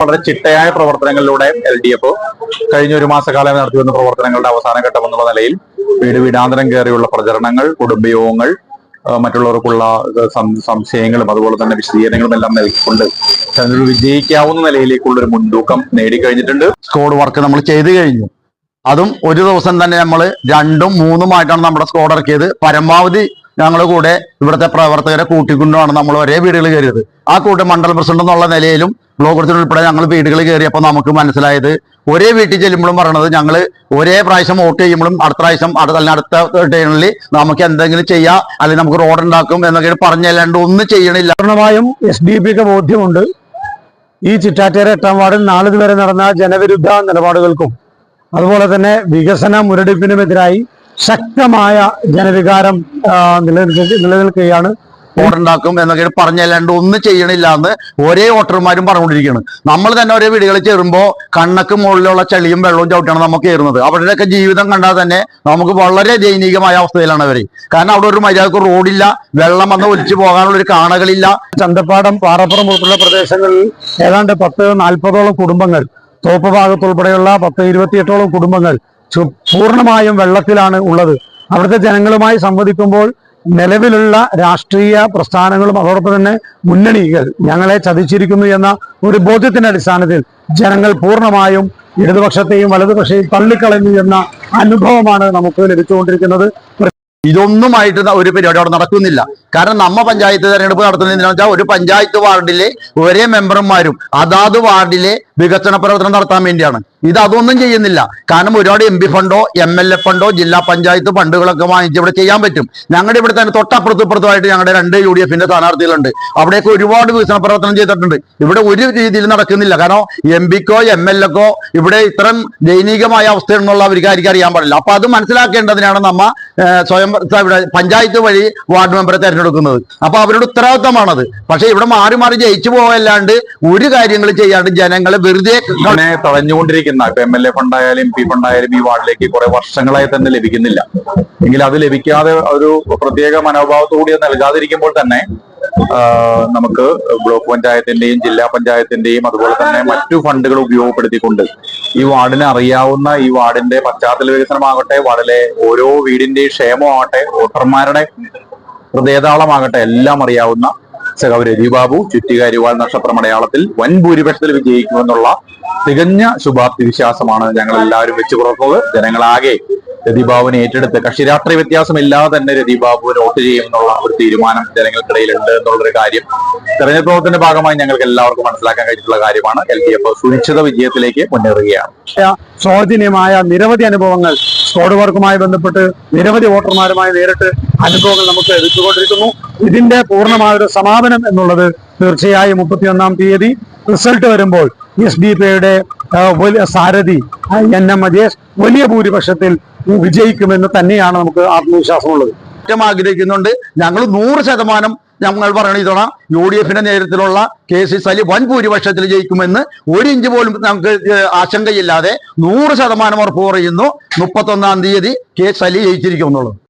വളരെ ചിട്ടയായ പ്രവർത്തനങ്ങളിലൂടെ LDF കഴിഞ്ഞ ഒരു മാസക്കാലം നടത്തിവന്ന പ്രവർത്തനങ്ങളുടെ അവസാന ഘട്ടം എന്നുള്ള നിലയിൽ വീടാന്തരം കയറിയുള്ള പ്രചരണങ്ങൾ, കുടുംബയോഗങ്ങൾ, മറ്റുള്ളവർക്കുള്ള സംശയങ്ങളും അതുപോലെ തന്നെ വിശദീകരണങ്ങളും എല്ലാം നൽകിക്കൊണ്ട് തെരഞ്ഞെടുപ്പ് വിജയിക്കാവുന്ന നിലയിലേക്കുള്ള ഒരു മുൻതൂക്കം നേടിക്കഴിഞ്ഞിട്ടുണ്ട്. സ്ക്വാഡ് വർക്ക് നമ്മൾ ചെയ്തു കഴിഞ്ഞു. അതും ഒരു ദിവസം തന്നെ നമ്മൾ 2ഉം 3ഉമായിട്ടാണ് നമ്മുടെ സ്ക്വാഡ് ഇറക്കിയത്. പരമാവധി ഞങ്ങൾ കൂടെ ഇവിടുത്തെ പ്രവർത്തകരെ കൂട്ടിക്കൊണ്ടാണ് നമ്മൾ ഒരേ വീടുകൾ കയറിയത്. ആ കൂട്ടം മണ്ഡലം പ്രസിഡന്റ് എന്നുള്ള നിലയിലും ബ്ലോക്ക് പ്രസിഡന്റ് ഉൾപ്പെടെ ഞങ്ങൾ വീടുകൾ കയറിയപ്പോൾ നമുക്ക് മനസ്സിലായത്, ഒരേ വീട്ടിൽ ചെല്ലുമ്പോഴും പറയണത് ഞങ്ങൾ ഒരേ പ്രാവശ്യം വോട്ട് ചെയ്യുമ്പോഴും അടുത്ത പ്രാവശ്യം അടുത്ത ടൈമിൽ നമുക്ക് എന്തെങ്കിലും ചെയ്യാം, അല്ലെങ്കിൽ നമുക്ക് റോഡ് ഉണ്ടാക്കും എന്നൊക്കെ പറഞ്ഞല്ലാണ്ട് ഒന്നും ചെയ്യണില്ല. പൂർണ്ണമായും SDPക്ക് ബോധ്യമുണ്ട്. ഈ ചിറ്റാറ്റേര 8ാം വാർഡിൽ നാളിതുവരെ നടന്ന ജനവിരുദ്ധ നിലപാടുകൾക്കും അതുപോലെ തന്നെ വികസന മുരടിപ്പിനുമെതിരായി ശക്തമായ ജനവികാരം നിലനിൽക്കുകയാണ്. വോട്ടുണ്ടാക്കും എന്നൊക്കെ പറഞ്ഞല്ലാണ്ട് ഒന്നും ചെയ്യണില്ല എന്ന് ഒരേ വോട്ടർമാരും പറഞ്ഞുകൊണ്ടിരിക്കുകയാണ്. നമ്മൾ തന്നെ ഒരേ വീടുകളിൽ ചേരുമ്പോൾ കണ്ണക്ക് മുകളിലുള്ള ചെളിയും വെള്ളവും ചവിട്ടാണ് നമുക്ക് കയറുന്നത്. അവരുടെയൊക്കെ ജീവിതം കണ്ടാൽ തന്നെ നമുക്ക് വളരെ ദയനീയമായ അവസ്ഥയിലാണ് അവർ. കാരണം അവിടെ ഒരു മര്യാദക്ക് റോഡില്ല, വെള്ളം വന്ന് ഒലിച്ചു പോകാനുള്ള ഒരു കാണകളില്ല. ചന്തപ്പാടം, പാറപ്പുറം ഉൾപ്പെടെ പ്രദേശങ്ങളിൽ ഏതാണ്ട് 10-40ഓളം കുടുംബങ്ങൾ, തോപ്പ് ഭാഗത്തുൾപ്പെടെയുള്ള 10-28ഓളം കുടുംബങ്ങൾ പൂർണ്ണമായും വെള്ളത്തിലാണ് ഉള്ളത്. അവിടുത്തെ ജനങ്ങളുമായി സംവദിക്കുമ്പോൾ നിലവിലുള്ള രാഷ്ട്രീയ പ്രസ്ഥാനങ്ങളും അതോടൊപ്പം തന്നെ മുന്നണികൾ ഞങ്ങളെ ചതിച്ചിരിക്കുന്നു എന്ന ഒരു ബോധ്യത്തിന്റെ അടിസ്ഥാനത്തിൽ ജനങ്ങൾ പൂർണ്ണമായും ഇടതുപക്ഷത്തെയും വലതുപക്ഷത്തെയും തള്ളിക്കളഞ്ഞു എന്ന അനുഭവമാണ് നമുക്ക് ലഭിച്ചുകൊണ്ടിരിക്കുന്നത്. ഇതൊന്നുമായിട്ട് ഒരു പരിപാടി അവിടെ നടക്കുന്നില്ല. കാരണം പഞ്ചായത്ത് തെരഞ്ഞെടുപ്പ് നടത്തുന്നതിന് വെച്ചാൽ ഒരു പഞ്ചായത്ത് വാർഡിലെ ഒരേ മെമ്പർമാരും അതാത് വാർഡിലെ വികസന പ്രവർത്തനം നടത്താൻ വേണ്ടിയാണ്. അതൊന്നും ചെയ്യുന്നില്ല. കാരണം ഒരുപാട് MP ഫണ്ടോ MLA ഫണ്ടോ ജില്ലാ പഞ്ചായത്ത് ഫണ്ടുകളൊക്കെ വാങ്ങിച്ച് ഇവിടെ ചെയ്യാൻ പറ്റും. ഞങ്ങളുടെ ഇവിടെ തന്നെ തൊട്ടപ്പുറത്തുമായിട്ട് ഞങ്ങളുടെ 2 UDFന്റെ സ്ഥാനാർത്ഥികളുണ്ട്. അവിടെയൊക്കെ ഒരുപാട് വികസന പ്രവർത്തനം ചെയ്തിട്ടുണ്ട്. ഇവിടെ ഒരു രീതിയിൽ നടക്കുന്നില്ല. കാരണം MPക്കോ MLAക്കോ ഇവിടെ ഇത്തരം ദയനീയമായ അവസ്ഥയെന്നുള്ള അവർക്ക് അറിയാൻ പാടില്ല. അപ്പൊ അത് മനസ്സിലാക്കേണ്ടതിനാണ് സ്വയം ഇവിടെ പഞ്ചായത്ത് വഴി വാർഡ് മെമ്പറെ തെരഞ്ഞെടുക്കുന്നത്. അപ്പൊ അവരുടെ ഉത്തരവാദിത്തമാണത്. പക്ഷെ ഇവിടെ മാറി മാറി ജയിച്ചു പോകല്ലാണ്ട് ഒരു കാര്യങ്ങളും ചെയ്യാണ്ട് ജനങ്ങളെ വെറുതെ തടഞ്ഞുകൊണ്ടിരിക്കുന്ന ഇപ്പൊ MLA ഫണ്ടായാലും MP ഫണ്ടായാലും ഈ വാർഡിലേക്ക് കുറെ വർഷങ്ങളായി തന്നെ ലഭിക്കുന്നില്ല. എങ്കിൽ അത് ലഭിക്കാതെ ഒരു പ്രത്യേക മനോഭാവത്തോടെ നൽകാതിരിക്കുമ്പോൾ തന്നെ നമുക്ക് ബ്ലോക്ക് പഞ്ചായത്തിന്റെയും ജില്ലാ പഞ്ചായത്തിന്റെയും അതുപോലെ തന്നെ മറ്റു ഫണ്ടുകൾ ഉപയോഗപ്പെടുത്തിക്കൊണ്ട് ഈ വാർഡിനെ അറിയാവുന്ന, ഈ വാർഡിന്റെ പശ്ചാത്തല വികസനമാകട്ടെ, വാർഡിലെ ഓരോ വീടിന്റെയും ക്ഷേമമാകട്ടെ, വോട്ടർമാരുടെ ഹൃദയതാളമാകട്ടെ, എല്ലാം അറിയാവുന്ന സഖാവ് രജി ബാബു ചുറ്റികാരിവാൾ നക്ഷത്രമടയാളത്തിൽ വൻ ഭൂരിപക്ഷത്തിൽ വിജയിക്കുമെന്നുള്ള തികഞ്ഞ ശുഭാപ്തി വിശ്വാസമാണ് ഞങ്ങൾ എല്ലാവരും വെച്ചു പുറത്തുന്നത്. ജനങ്ങളാകെ രതിബാബുവിനെ ഏറ്റെടുത്ത് കക്ഷിരാഷ്ട്രീയ വ്യത്യാസമില്ലാതെ തന്നെ രതിബാബുവിന് വോട്ട് ചെയ്യുമെന്നുള്ള ഒരു തീരുമാനം ജനങ്ങൾക്കിടയിലുണ്ട് എന്നുള്ളൊരു കാര്യം തെരഞ്ഞെടുപ്പ് പ്രവർത്തനത്തിന്റെ ഭാഗമായി ഞങ്ങൾക്ക് എല്ലാവർക്കും മനസ്സിലാക്കാൻ കഴിഞ്ഞിട്ടുള്ള കാര്യമാണ്. LDF സുനിശ്ചിത വിജയത്തിലേക്ക് മുന്നേറുകയാണ്. സ്വാധീനമായ നിരവധി അനുഭവങ്ങൾ സ്ക്വാഡ് വർക്കുമായി ബന്ധപ്പെട്ട് നിരവധി വോട്ടർമാരുമായി നേരിട്ട് അനുഭവങ്ങൾ നമുക്ക് ലഭിച്ചുകൊണ്ടിരിക്കുന്നു. ഇതിന്റെ പൂർണ്ണമായ ഒരു സമാപനം എന്നുള്ളത് തീർച്ചയായും 31-ാം തീയതി റിസൾട്ട് വരുമ്പോൾ SDPയുടെ സാരഥി NM അജേഷ് വലിയ ഭൂരിപക്ഷത്തിൽ വിജയിക്കുമെന്ന് തന്നെയാണ് നമുക്ക് ആത്മവിശ്വാസമുള്ളത്. ഏറ്റവും ആഗ്രഹിക്കുന്നുണ്ട്. ഞങ്ങൾ 100% ഞങ്ങൾ പറയണ ഇതോണ UDFന്റെ നേതൃത്വത്തിലുള്ള KC സലി വൻ ഭൂരിപക്ഷത്തിൽ ജയിക്കുമെന്ന് 1 ഇഞ്ച് പോലും നമുക്ക് ആശങ്കയില്ലാതെ 100% ഉറപ്പ് പറയുന്നു. 31-ാം തീയതി KC സലി ജയിച്ചിരിക്കും എന്നുള്ളത്.